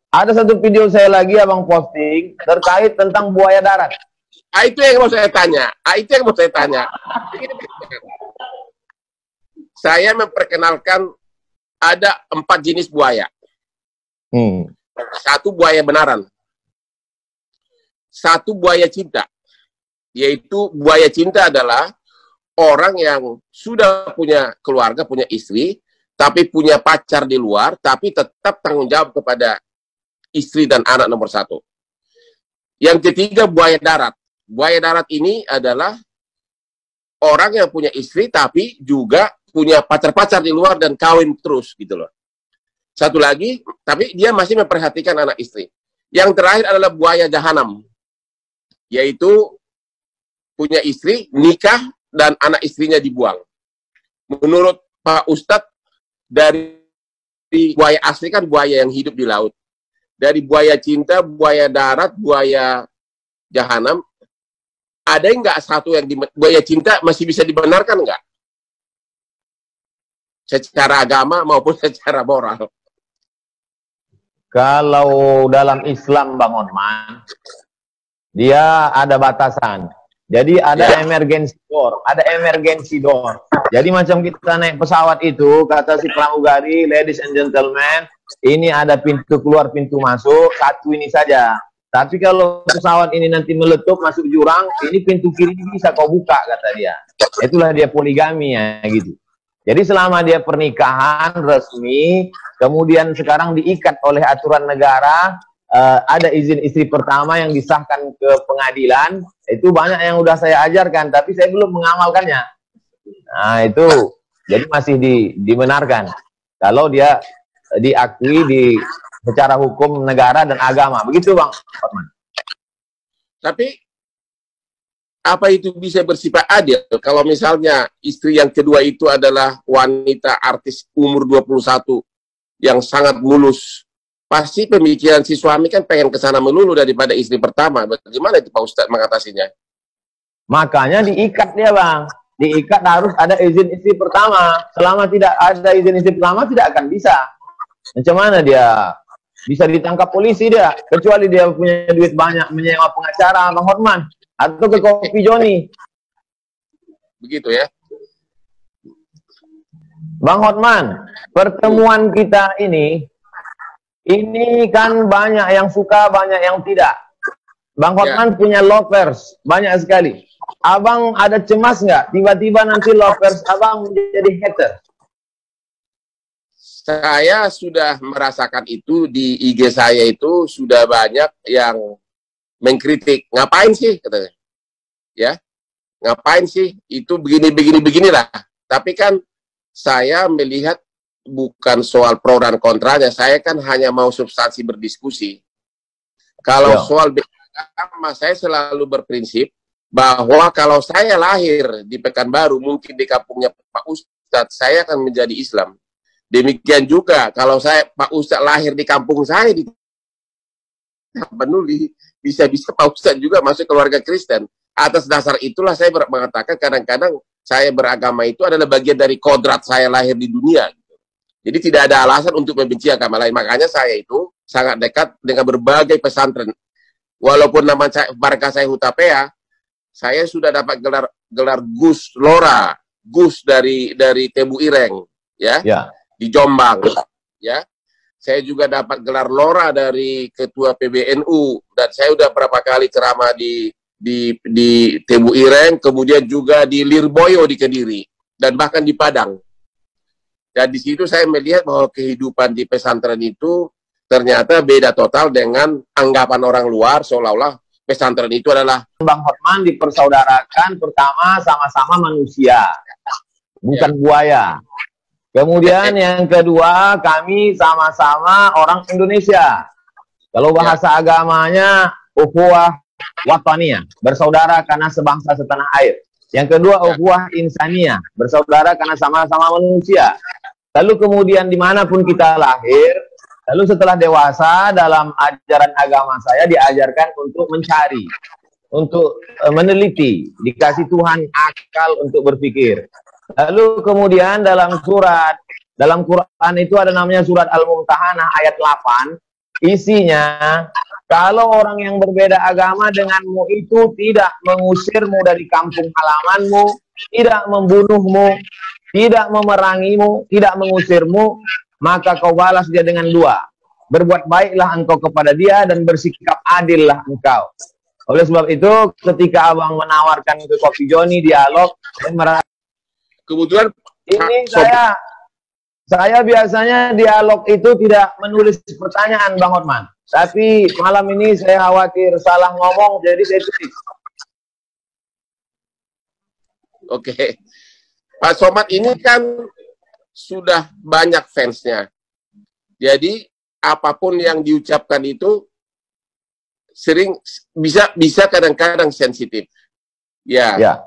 Ada satu video saya lagi abang posting terkait tentang buaya darat. Itu yang mau saya tanya. Saya memperkenalkan ada 4 jenis buaya. Satu buaya benaran. Satu buaya cinta. Yaitu buaya cinta adalah orang yang sudah punya keluarga, punya istri, tapi punya pacar di luar, tapi tetap tanggung jawab kepada istri dan anak nomor 1. Yang ketiga, buaya darat. Buaya darat ini adalah orang yang punya istri, tapi juga punya pacar-pacar di luar dan kawin terus, gitu loh. Satu lagi, tapi dia masih memperhatikan anak istri. Yang terakhir adalah buaya jahanam, yaitu punya istri, nikah, dan anak istrinya dibuang. Menurut Pak Ustadz, dari buaya asli kan buaya yang hidup di laut. Dari buaya cinta, buaya darat, buaya jahanam, ada nggak satu yang buaya cinta masih bisa dibenarkan nggak? Secara agama maupun secara moral. Kalau dalam Islam Bang Otman, dia ada batasan. Jadi ada emergency door, Jadi macam kita naik pesawat itu, kata si pramugari, ladies and gentlemen, ini ada pintu keluar, pintu masuk, satu ini saja. Tapi kalau pesawat ini nanti meletup masuk jurang, ini pintu kiri bisa kau buka, kata dia. Itulah dia poligami ya gitu. Jadi selama dia pernikahan resmi, kemudian sekarang diikat oleh aturan negara, ada izin istri pertama yang disahkan ke pengadilan, itu banyak yang udah saya ajarkan, tapi saya belum mengamalkannya. Nah itu, jadi masih dibenarkan. Kalau dia diakui secara hukum negara dan agama. Begitu Bang Otman. Tapi, apa itu bisa bersifat adil? Kalau misalnya istri yang kedua itu adalah wanita artis umur 21 yang sangat mulus, pasti pemikiran si suami kan pengen kesana melulu daripada istri pertama. Bagaimana itu Pak Ustadz mengatasinya? Makanya diikat dia Bang. Diikat harus ada izin istri pertama. Selama tidak ada izin istri pertama tidak akan bisa. Macam mana dia bisa ditangkap polisi dia? Kecuali dia punya duit banyak menyewa pengacara Bang Hotman. Atau ke Kopi Joni. Begitu ya. Bang Hotman, pertemuan kita ini kan banyak yang suka, banyak yang tidak. Bang Hotman punya lovers, banyak sekali. Abang ada cemas nggak? Tiba-tiba nanti lovers abang menjadi hater. Saya sudah merasakan itu di IG saya, itu sudah banyak yang mengkritik. Ngapain sih katanya? Ya, ngapain sih? Itu beginilah. Tapi kan saya melihat bukan soal pro dan kontranya, saya kan hanya mau substansi berdiskusi. Kalau soal agama, saya selalu berprinsip bahwa kalau saya lahir di Pekanbaru, mungkin di kampungnya Pak Ustadz, saya akan menjadi Islam. Demikian juga kalau Pak Ustadz lahir di kampung saya di Tapanuli, bisa-bisa Pak Ustadz juga masuk keluarga Kristen. Atas dasar itulah saya mengatakan kadang-kadang saya beragama itu adalah bagian dari kodrat saya lahir di dunia. Jadi tidak ada alasan untuk membenci agama lain. Makanya saya itu sangat dekat dengan berbagai pesantren. Walaupun nama saya marga saya Hutapea, saya sudah dapat gelar Gus Lora, Gus dari Tebu Ireng, ya. Di Jombang, ya. Saya juga dapat gelar Lora dari Ketua PBNU, dan saya udah berapa kali ceramah di Tebu Ireng, kemudian juga di Lirboyo di Kediri, dan bahkan di Padang. Dan di situ saya melihat bahwa kehidupan di pesantren itu ternyata beda total dengan anggapan orang luar, seolah-olah pesantren itu adalah Bang Hotman dipersaudarakan, pertama sama-sama manusia, bukan buaya. Kemudian yang kedua, kami sama-sama orang Indonesia. Kalau bahasa agamanya, ukhuwah wataniyah, bersaudara karena sebangsa setanah air. Yang kedua, ukhuwah insaniyah, bersaudara karena sama-sama manusia. Lalu kemudian dimanapun kita lahir, lalu setelah dewasa dalam ajaran agama saya diajarkan untuk mencari, untuk meneliti, dikasih Tuhan akal untuk berpikir. Lalu kemudian dalam Quran itu ada namanya surat Al-Mumtahanah ayat 8, Isinya, kalau orang yang berbeda agama denganmu itu tidak mengusirmu dari kampung halamanmu, tidak membunuhmu, tidak memerangimu, tidak mengusirmu, maka kau balas dia dengan dua. Berbuat baiklah engkau kepada dia dan bersikap adillah engkau. Oleh sebab itu, ketika abang menawarkan ke Kopi Joni dialog, saya merasa Kebetulan ini saya biasanya dialog itu tidak menulis pertanyaan, Bang Hotman. Tapi malam ini saya khawatir salah ngomong, jadi saya tulis. Oke. Pak Somad ini kan sudah banyak fansnya. Jadi apapun yang diucapkan itu sering bisa kadang-kadang sensitif. Ya.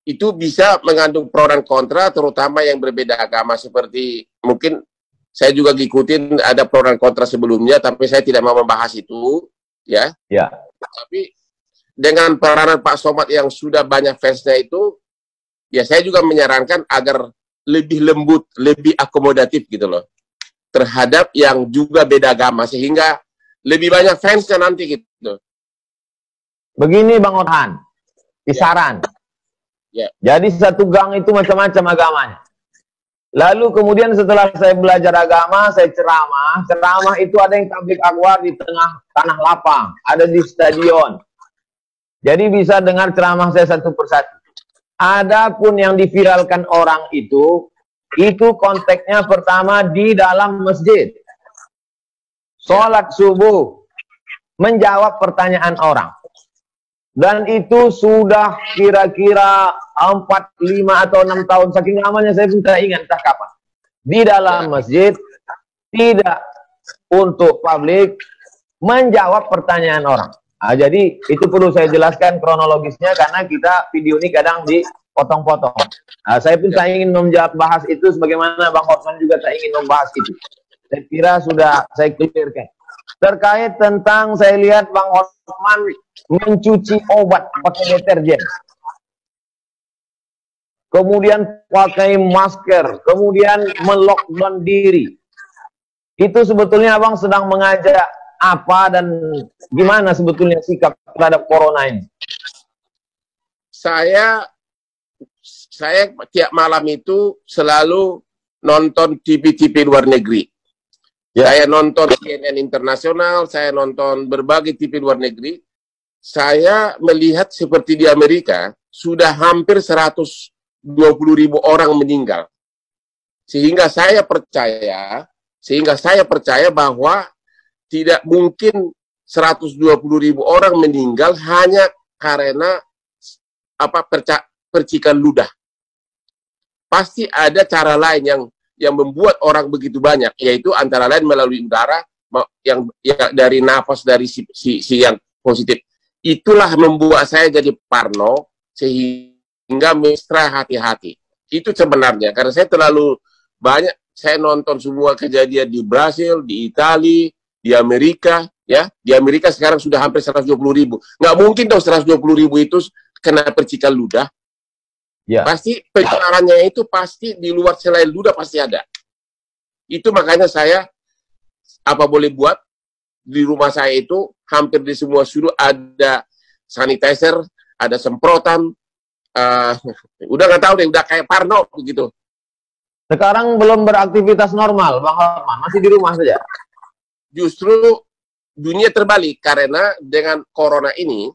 Itu bisa mengandung pro dan kontra, terutama yang berbeda agama, seperti mungkin saya juga ngikutin ada pro dan kontra sebelumnya, tapi saya tidak mau membahas itu, ya. Tapi dengan peranan Pak Somad yang sudah banyak fansnya itu, ya saya juga menyarankan agar lebih lembut, lebih akomodatif gitu loh, terhadap yang juga beda agama, sehingga lebih banyak fansnya nanti gitu. Begini Bang Orhan, kisaran. Jadi satu gang itu macam-macam agamanya. Lalu kemudian setelah saya belajar agama, saya ceramah. Ceramah itu ada yang tablik akbar di tengah tanah lapang, ada di stadion. Jadi bisa dengar ceramah saya satu persatu. Adapun yang diviralkan orang itu konteksnya pertama di dalam masjid. Sholat subuh, menjawab pertanyaan orang. Dan itu sudah kira-kira 4, 5, atau 6 tahun. Saking lamanya saya pun tidak ingat entah kapan. Di dalam masjid, tidak untuk publik, menjawab pertanyaan orang. Nah, jadi itu perlu saya jelaskan kronologisnya, karena kita video ini kadang dipotong-potong. Nah, saya pun tak ingin bahas itu, sebagaimana Bang Hotman juga tak ingin membahas itu. Saya kira sudah saya clearkan. Terkait tentang saya lihat Bang Hotman mencuci obat pakai deterjen, kemudian pakai masker, kemudian melockdown diri. Itu sebetulnya Abang sedang mengajak apa dan gimana sebetulnya sikap terhadap corona ini? Saya tiap malam itu selalu nonton TV-TV luar negeri. Saya nonton CNN internasional, saya nonton berbagai TV luar negeri. Saya melihat seperti di Amerika, sudah hampir 120.000 orang meninggal. Sehingga saya percaya bahwa tidak mungkin 120.000 orang meninggal hanya karena percikan ludah. Pasti ada cara lain yang membuat orang begitu banyak, yaitu antara lain melalui udara yang dari nafas dari si yang positif. Itulah membuat saya jadi parno, sehingga mesra hati-hati. Itu sebenarnya karena saya terlalu banyak, saya nonton semua kejadian di Brasil, di Italia, di Amerika, ya. Di Amerika sekarang sudah hampir 120.000. Nggak mungkin dong 120.000 itu kena percikan ludah. Pasti penularannya itu pasti di luar selain ludah pasti ada. Itu makanya saya apa boleh buat di rumah saya itu hampir di semua sudut ada sanitizer, ada semprotan. Udah nggak tahu deh, udah kayak parno begitu. Sekarang belum beraktivitas normal, Bang Hotman, masih di rumah saja. Justru dunia terbalik karena dengan corona ini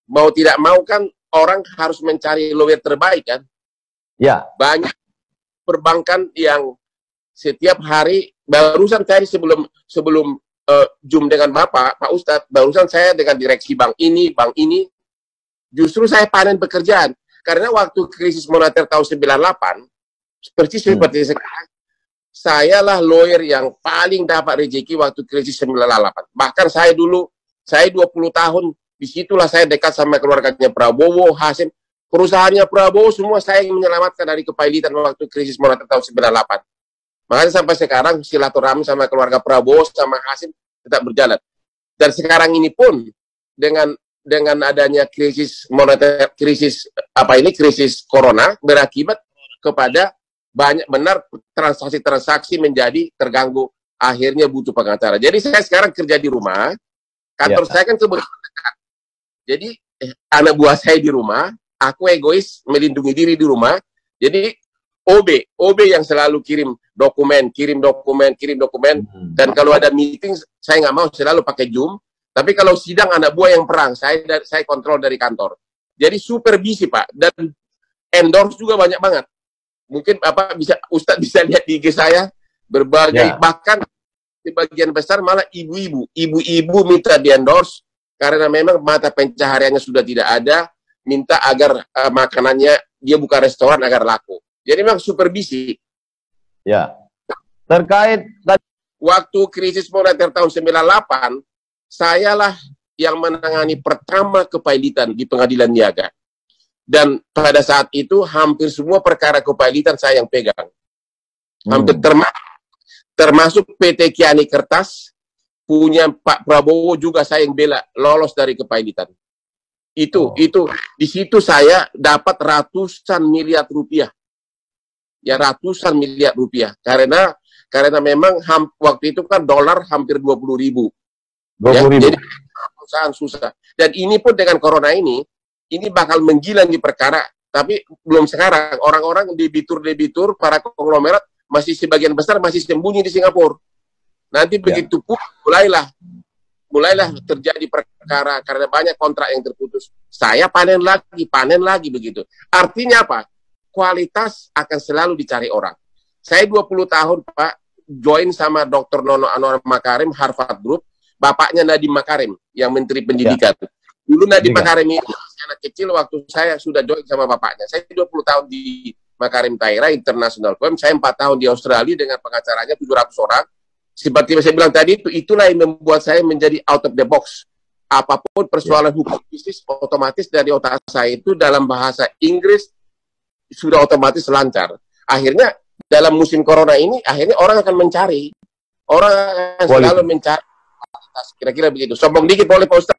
mau tidak mau kan orang harus mencari lawyer terbaik kan. Banyak perbankan yang setiap hari, barusan saya sebelum Zoom dengan Bapak, Pak Ustadz, barusan saya dengan direksi bank ini, justru saya panen pekerjaan. Karena waktu krisis moneter tahun 98, persis seperti sekarang, saya lah lawyer yang paling dapat rezeki waktu krisis 98. Bahkan saya 20 tahun, disitulah saya dekat sama keluarganya Prabowo, Hasim. Perusahaannya Prabowo semua saya yang menyelamatkan dari kepailitan waktu krisis moneter tahun 98. Makanya sampai sekarang silaturahmi sama keluarga Prabowo sama Hasim tetap berjalan. Dan sekarang ini pun dengan adanya krisis moneter, krisis corona berakibat kepada banyak benar transaksi-transaksi menjadi terganggu akhirnya butuh pengacara. Jadi saya sekarang kerja di rumah, kantor saya kan kebetulan dekat. Jadi anak buah saya di rumah, aku egois melindungi diri di rumah. Jadi OB yang selalu kirim dokumen. Dan kalau ada meeting, saya nggak mau, selalu pakai Zoom. Tapi kalau sidang anak buah yang perang, saya kontrol dari kantor. Jadi super busy, Pak. Dan endorse juga banyak banget. Mungkin Ustadz bisa lihat di IG saya, berbagai, bahkan sebagian besar malah ibu-ibu minta di endorse karena memang mata pencahariannya sudah tidak ada, minta agar makanannya dia buka restoran agar laku. Jadi memang super busy. Ya. Terkait waktu krisis moneter tahun 98, sayalah yang menangani pertama kepailitan di Pengadilan Niaga. Dan pada saat itu hampir semua perkara kepailitan saya yang pegang. Hampir termasuk PT Kiani Kertas, punya Pak Prabowo juga saya yang bela lolos dari kepailitan. Itu di situ saya dapat ratusan miliar rupiah. Ya, ratusan miliar rupiah. Karena memang waktu itu kan dolar hampir 20.000. Ya, jadi perusahaan susah. Dan ini pun dengan corona ini bakal menggila di perkara. Tapi belum sekarang. Orang-orang debitur, para konglomerat masih sebagian besar masih sembunyi di Singapura. Nanti begitu pun mulailah terjadi perkara karena banyak kontrak yang terputus. Saya panen lagi begitu. Artinya apa? Kualitas akan selalu dicari orang. Saya 20 tahun, Pak, join sama Dr. Nono Anwar Makarim, Harvard Group. Bapaknya Nadiem Makarim, yang Menteri Pendidikan. Dulu Nadiem Makarim ini anak kecil waktu saya sudah join sama bapaknya. Saya 20 tahun di Makarim Taira International Firm. Saya 4 tahun di Australia dengan pengacaranya 700 orang. Seperti yang saya bilang tadi, itulah yang membuat saya menjadi out of the box. Apapun persoalan hukum bisnis, otomatis dari otak saya itu dalam bahasa Inggris sudah otomatis lancar. Akhirnya dalam musim corona ini, akhirnya orang akan mencari. Orang akan selalu mencari. Kira-kira begitu. Sombong dikit boleh, Pak Ustaz?